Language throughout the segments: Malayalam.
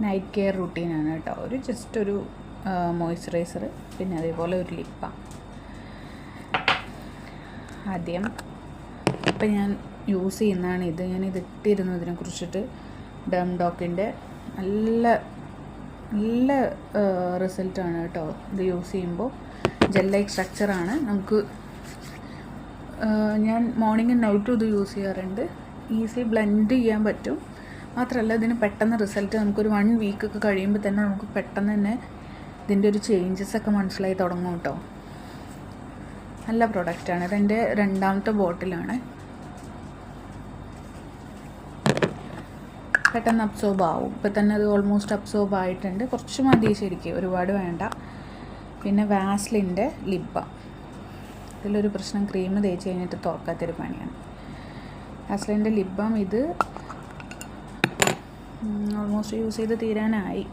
നൈറ്റ് കെയർ റുട്ടീനാണ് കേട്ടോ. ജസ്റ്റ് ഒരു മോയ്സ്ചറൈസർ, പിന്നെ അതേപോലെ ഒരു ലിപ്പ. ആദ്യം ഇപ്പം ഞാൻ യൂസ് ചെയ്യുന്നതാണ് ഇത്. ഞാനിത് ഇട്ടിരുന്നു ഇതിനെക്കുറിച്ചിട്ട്. ഡെംഡോക്കിൻ്റെ നല്ല നല്ല റിസൾട്ടാണ് കേട്ടോ ഇത് യൂസ് ചെയ്യുമ്പോൾ. ജെൽ ലൈക്ക് സ്ട്രക്ചറാണ്. നമുക്ക് ഞാൻ മോർണിംഗും നൈറ്റും ഇത് യൂസ് ചെയ്യാറുണ്ട്. ഈസി ബ്ലെൻഡ് ചെയ്യാൻ പറ്റും. മാത്രമല്ല ഇതിന് പെട്ടെന്ന് റിസൾട്ട് നമുക്കൊരു 1 വീക്കൊക്കെ കഴിയുമ്പോൾ തന്നെ നമുക്ക് പെട്ടെന്ന് തന്നെ ഇതിൻ്റെ ഒരു ചേഞ്ചസൊക്കെ മനസ്സിലായി തുടങ്ങും കേട്ടോ. നല്ല പ്രൊഡക്റ്റാണ്. ഇതെൻ്റെ 2ാമത്തെ ബോട്ടിലാണ്. പെട്ടെന്ന് അബ്സോർബ് ആവും. ഇപ്പം തന്നെ അത് ഓൾമോസ്റ്റ് അബ്സോർബ് ആയിട്ടുണ്ട്. കുറച്ച് മതി ശരിക്കും, ഒരുപാട് വേണ്ട. പിന്നെ വാസ്ലിൻ്റെ ലിപ്പ. ഇതിലൊരു പ്രശ്നം, ക്രീം തേച്ച് കഴിഞ്ഞിട്ട് തുറക്കാത്തൊരു പണിയാണ്. വാസ്ലിൻ്റെ ലിപ്പം ഇത് ഓൾമോസ്റ്റ് യൂസ് ചെയ്ത് തീരാനായി.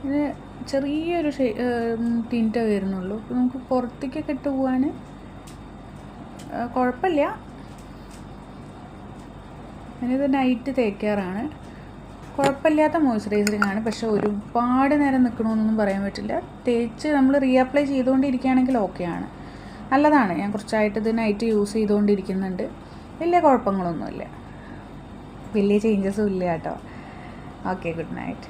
ഇത് ചെറിയൊരു ടിൻറ്റേ വരുന്നുള്ളൂ. നമുക്ക് പുറത്തേക്കൊക്കെ ഇട്ട് പോകാൻ കുഴപ്പമില്ല. ഞാനിത് നൈറ്റ് തേക്കാറാണ്. കുഴപ്പമില്ലാത്ത മോയ്സ്ചറൈസറിങ് ആണ്. പക്ഷേ ഒരുപാട് നേരം നിൽക്കണമെന്നൊന്നും പറയാൻ പറ്റില്ല. തേച്ച് നമ്മൾ റീഅപ്ലൈ ചെയ്തുകൊണ്ടിരിക്കുകയാണെങ്കിൽ ഓക്കെയാണ്, നല്ലതാണ്. ഞാൻ കുറച്ചായിട്ട് ഇത് നൈറ്റ് യൂസ് ചെയ്തുകൊണ്ടിരിക്കുന്നുണ്ട്. വലിയ കുഴപ്പങ്ങളൊന്നുമില്ല, വലിയ ചേഞ്ചസും ഇല്ല കേട്ടോ. Okay, good night.